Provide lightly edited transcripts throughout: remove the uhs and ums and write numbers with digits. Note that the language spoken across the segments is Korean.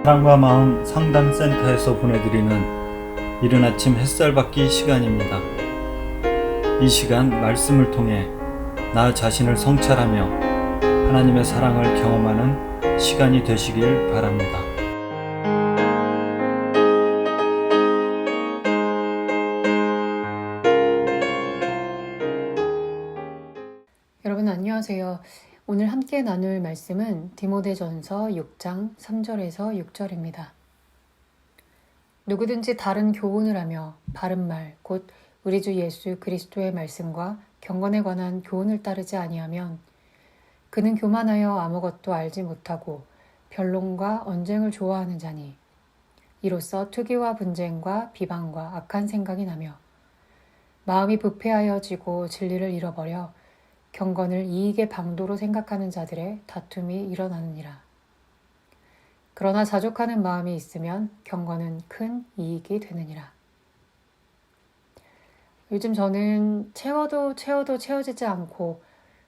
사랑과 마음 상담센터에서 보내드리는 이른 아침 햇살받기 시간입니다. 이 시간 말씀을 통해 나 자신을 성찰하며 하나님의 사랑을 경험하는 시간이 되시길 바랍니다. 여러분 안녕하세요. 오늘 함께 나눌 말씀은 디모데전서 6장 3절에서 6절입니다. 누구든지 다른 교훈을 하며 바른 말, 곧 우리 주 예수 그리스도의 말씀과 경건에 관한 교훈을 따르지 아니하면 그는 교만하여 아무것도 알지 못하고 변론과 언쟁을 좋아하는 자니 이로써 투기와 분쟁과 비방과 악한 생각이 나며 마음이 부패하여지고 진리를 잃어버려 경건을 이익의 방도로 생각하는 자들의 다툼이 일어나느니라. 그러나 자족하는 마음이 있으면 경건은 큰 이익이 되느니라. 요즘 저는 채워도 채워지지 않고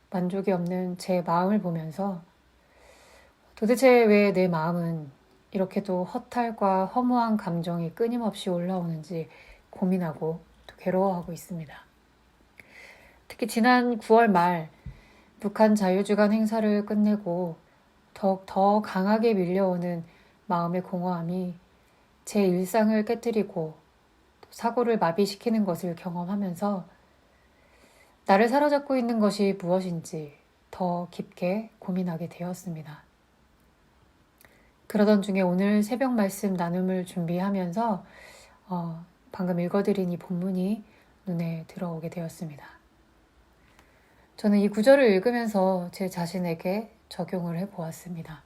만족이 없는 제 마음을 보면서 도대체 왜 내 마음은 이렇게도 허탈과 허무한 감정이 끊임없이 올라오는지 고민하고 또 괴로워하고 있습니다. 특히 지난 9월 말 북한 자유주간 행사를 끝내고 더욱 더 강하게 밀려오는 마음의 공허함이 제 일상을 깨뜨리고 사고를 마비시키는 것을 경험하면서 나를 사로잡고 있는 것이 무엇인지 더 깊게 고민하게 되었습니다. 그러던 중에 오늘 새벽 말씀 나눔을 준비하면서 방금 읽어드린 이 본문이 눈에 들어오게 되었습니다. 저는 이 구절을 읽으면서 제 자신에게 적용을 해보았습니다.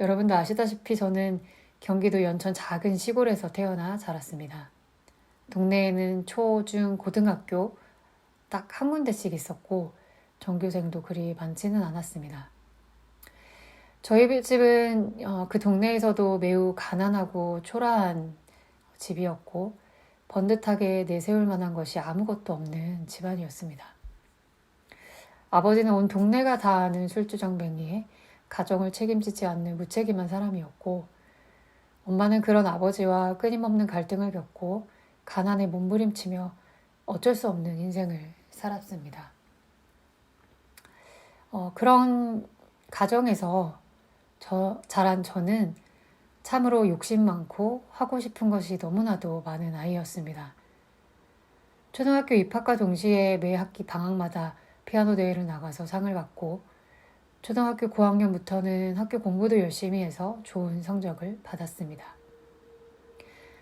여러분도 아시다시피 저는 경기도 연천 작은 시골에서 태어나 자랐습니다. 동네에는 초, 중, 고등학교 딱 한 군데씩 있었고 전교생도 그리 많지는 않았습니다. 저희 집은 그 동네에서도 매우 가난하고 초라한 집이었고 번듯하게 내세울 만한 것이 아무것도 없는 집안이었습니다. 아버지는 온 동네가 다 아는 술주정뱅이에 가정을 책임지지 않는 무책임한 사람이었고 엄마는 그런 아버지와 끊임없는 갈등을 겪고 가난에 몸부림치며 어쩔 수 없는 인생을 살았습니다. 그런 가정에서 자란 저는 참으로 욕심 많고 하고 싶은 것이 너무나도 많은 아이였습니다. 초등학교 입학과 동시에 매 학기 방학마다 피아노 대회를 나가서 상을 받고 초등학교 고학년부터는 학교 공부도 열심히 해서 좋은 성적을 받았습니다.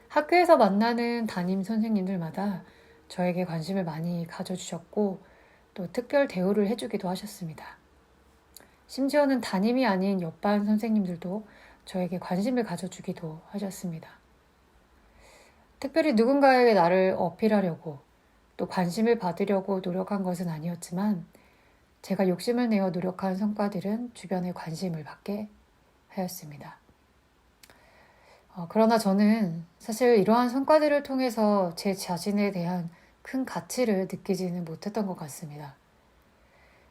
학교에서 만나는 담임 선생님들마다 저에게 관심을 많이 가져주셨고 또 특별 대우를 해주기도 하셨습니다. 심지어는 담임이 아닌 옆반 선생님들도 저에게 관심을 가져주기도 하셨습니다. 특별히 누군가에게 나를 어필하려고 또 관심을 받으려고 노력한 것은 아니었지만 제가 욕심을 내어 노력한 성과들은 주변의 관심을 받게 하였습니다. 그러나 저는 사실 이러한 성과들을 통해서 제 자신에 대한 큰 가치를 느끼지는 못했던 것 같습니다.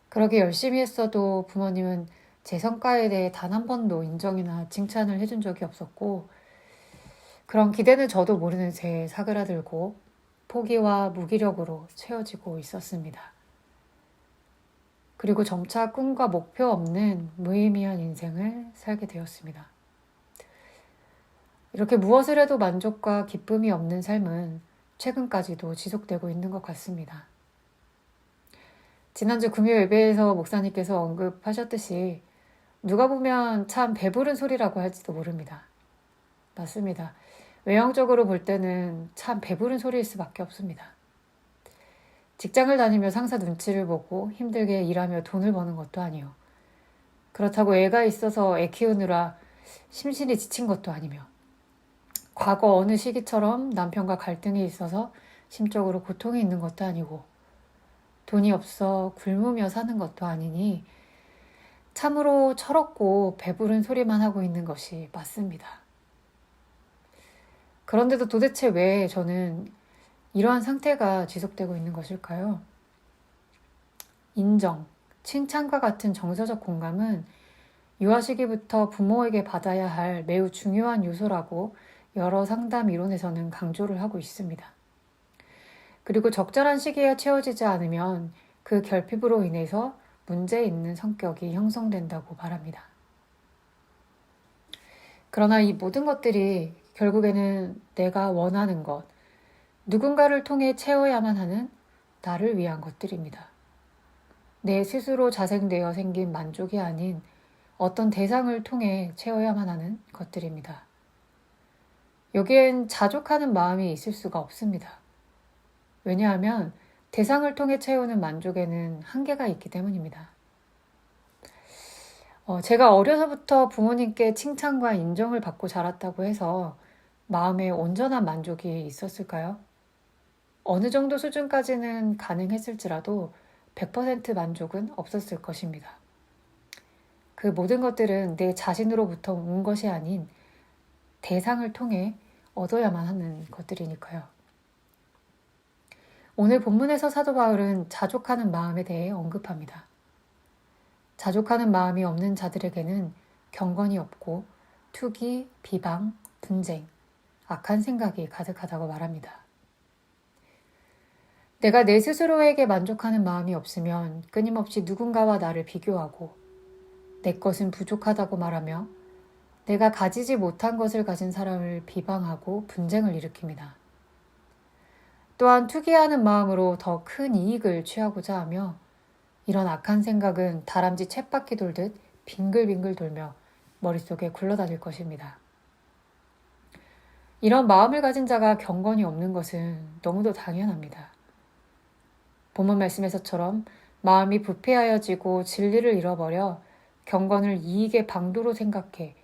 그러게 열심히 했어도 부모님은 제 성과에 대해 단 한 번도 인정이나 칭찬을 해준 적이 없었고 그런 기대는 저도 모르는 새에 사그라들고 포기와 무기력으로 채워지고 있었습니다. 그리고 점차 꿈과 목표 없는 무의미한 인생을 살게 되었습니다. 이렇게 무엇을 해도 만족과 기쁨이 없는 삶은 최근까지도 지속되고 있는 것 같습니다. 지난주 금요 예배에서 목사님께서 언급하셨듯이 누가 보면 참 배부른 소리라고 할지도 모릅니다. 맞습니다. 외형적으로 볼 때는 참 배부른 소리일 수밖에 없습니다. 직장을 다니며 상사 눈치를 보고 힘들게 일하며 돈을 버는 것도 아니요. 그렇다고 애가 있어서 애 키우느라 심신이 지친 것도 아니며 과거 어느 시기처럼 남편과 갈등이 있어서 심적으로 고통이 있는 것도 아니고 돈이 없어 굶으며 사는 것도 아니니 참으로 철없고 배부른 소리만 하고 있는 것이 맞습니다. 그런데도 도대체 왜 저는 이러한 상태가 지속되고 있는 것일까요? 인정, 칭찬과 같은 정서적 공감은 유아 시기부터 부모에게 받아야 할 매우 중요한 요소라고 여러 상담 이론에서는 강조를 하고 있습니다. 그리고 적절한 시기에 채워지지 않으면 그 결핍으로 인해서 문제 있는 성격이 형성된다고 말합니다. 그러나 이 모든 것들이 결국에는 내가 원하는 것, 누군가를 통해 채워야만 하는 나를 위한 것들입니다. 내 스스로 자생되어 생긴 만족이 아닌 어떤 대상을 통해 채워야만 하는 것들입니다. 여기엔 자족하는 마음이 있을 수가 없습니다. 왜냐하면 대상을 통해 채우는 만족에는 한계가 있기 때문입니다. 제가 어려서부터 부모님께 칭찬과 인정을 받고 자랐다고 해서 마음에 온전한 만족이 있었을까요? 어느 정도 수준까지는 가능했을지라도 100% 만족은 없었을 것입니다. 그 모든 것들은 내 자신으로부터 온 것이 아닌 대상을 통해 얻어야만 하는 것들이니까요. 오늘 본문에서 사도 바울은 자족하는 마음에 대해 언급합니다. 자족하는 마음이 없는 자들에게는 경건이 없고 투기, 비방, 분쟁, 악한 생각이 가득하다고 말합니다. 내가 내 스스로에게 만족하는 마음이 없으면 끊임없이 누군가와 나를 비교하고 내 것은 부족하다고 말하며 내가 가지지 못한 것을 가진 사람을 비방하고 분쟁을 일으킵니다. 또한 투기하는 마음으로 더 큰 이익을 취하고자 하며 이런 악한 생각은 다람쥐 쳇바퀴 돌듯 빙글빙글 돌며 머릿속에 굴러다닐 것입니다. 이런 마음을 가진 자가 경건이 없는 것은 너무도 당연합니다. 본문 말씀에서처럼 마음이 부패하여지고 진리를 잃어버려 경건을 이익의 방도로 생각해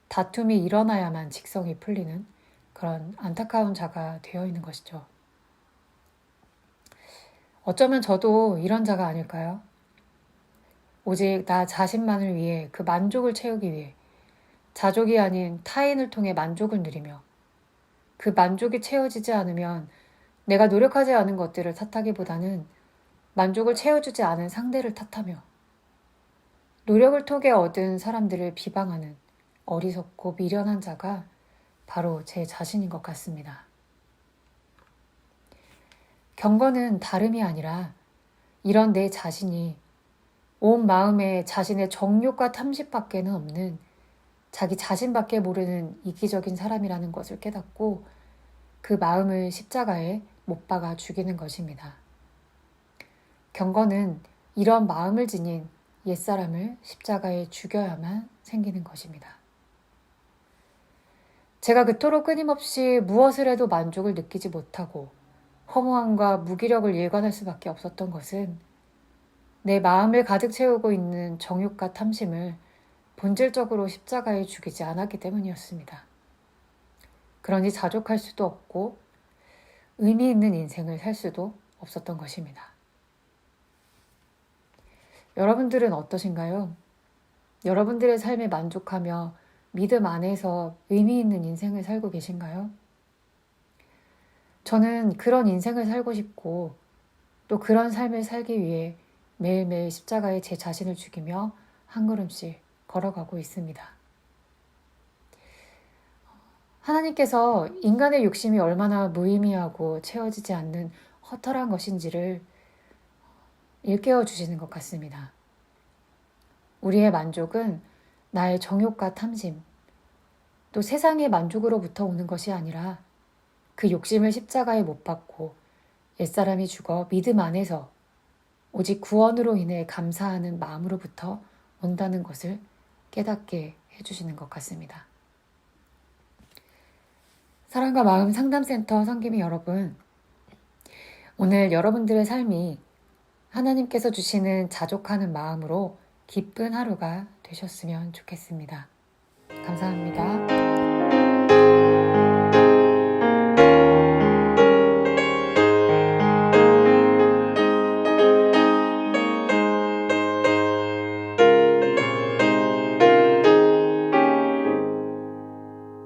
다툼이 일어나야만 직성이 풀리는 그런 안타까운 자가 되어 있는 것이죠. 어쩌면 저도 이런 자가 아닐까요? 오직 나 자신만을 위해 그 만족을 채우기 위해 자족이 아닌 타인을 통해 만족을 누리며 그 만족이 채워지지 않으면 내가 노력하지 않은 것들을 탓하기보다는 만족을 채워주지 않은 상대를 탓하며 노력을 통해 얻은 사람들을 비방하는 어리석고 미련한 자가 바로 제 자신인 것 같습니다. 경건은 다름이 아니라 이런 내 자신이 온 마음에 자신의 정욕과 탐심밖에는 없는 자기 자신밖에 모르는 이기적인 사람이라는 것을 깨닫고 그 마음을 십자가에 못 박아 죽이는 것입니다. 경건은 이런 마음을 지닌 옛사람을 십자가에 죽여야만 생기는 것입니다. 제가 그토록 끊임없이 무엇을 해도 만족을 느끼지 못하고 허무함과 무기력을 일관할 수밖에 없었던 것은 내 마음을 가득 채우고 있는 정욕과 탐심을 본질적으로 십자가에 죽이지 않았기 때문이었습니다. 그러니 자족할 수도 없고 의미 있는 인생을 살 수도 없었던 것입니다. 여러분들은 어떠신가요? 여러분들의 삶에 만족하며 믿음 안에서 의미 있는 인생을 살고 계신가요? 저는 그런 인생을 살고 싶고 또 그런 삶을 살기 위해 매일매일 십자가에 제 자신을 죽이며 한 걸음씩 걸어가고 있습니다. 하나님께서 인간의 욕심이 얼마나 무의미하고 채워지지 않는 허탈한 것인지를 일깨워 주시는 것 같습니다. 우리의 만족은 나의 정욕과 탐심, 또 세상의 만족으로부터 오는 것이 아니라 그 욕심을 십자가에 못 박고 옛사람이 죽어 믿음 안에서 오직 구원으로 인해 감사하는 마음으로부터 온다는 것을 깨닫게 해주시는 것 같습니다. 사랑과 마음 상담센터 성김이 여러분, 오늘 여러분들의 삶이 하나님께서 주시는 자족하는 마음으로 기쁜 하루가 되셨으면 좋겠습니다. 감사합니다.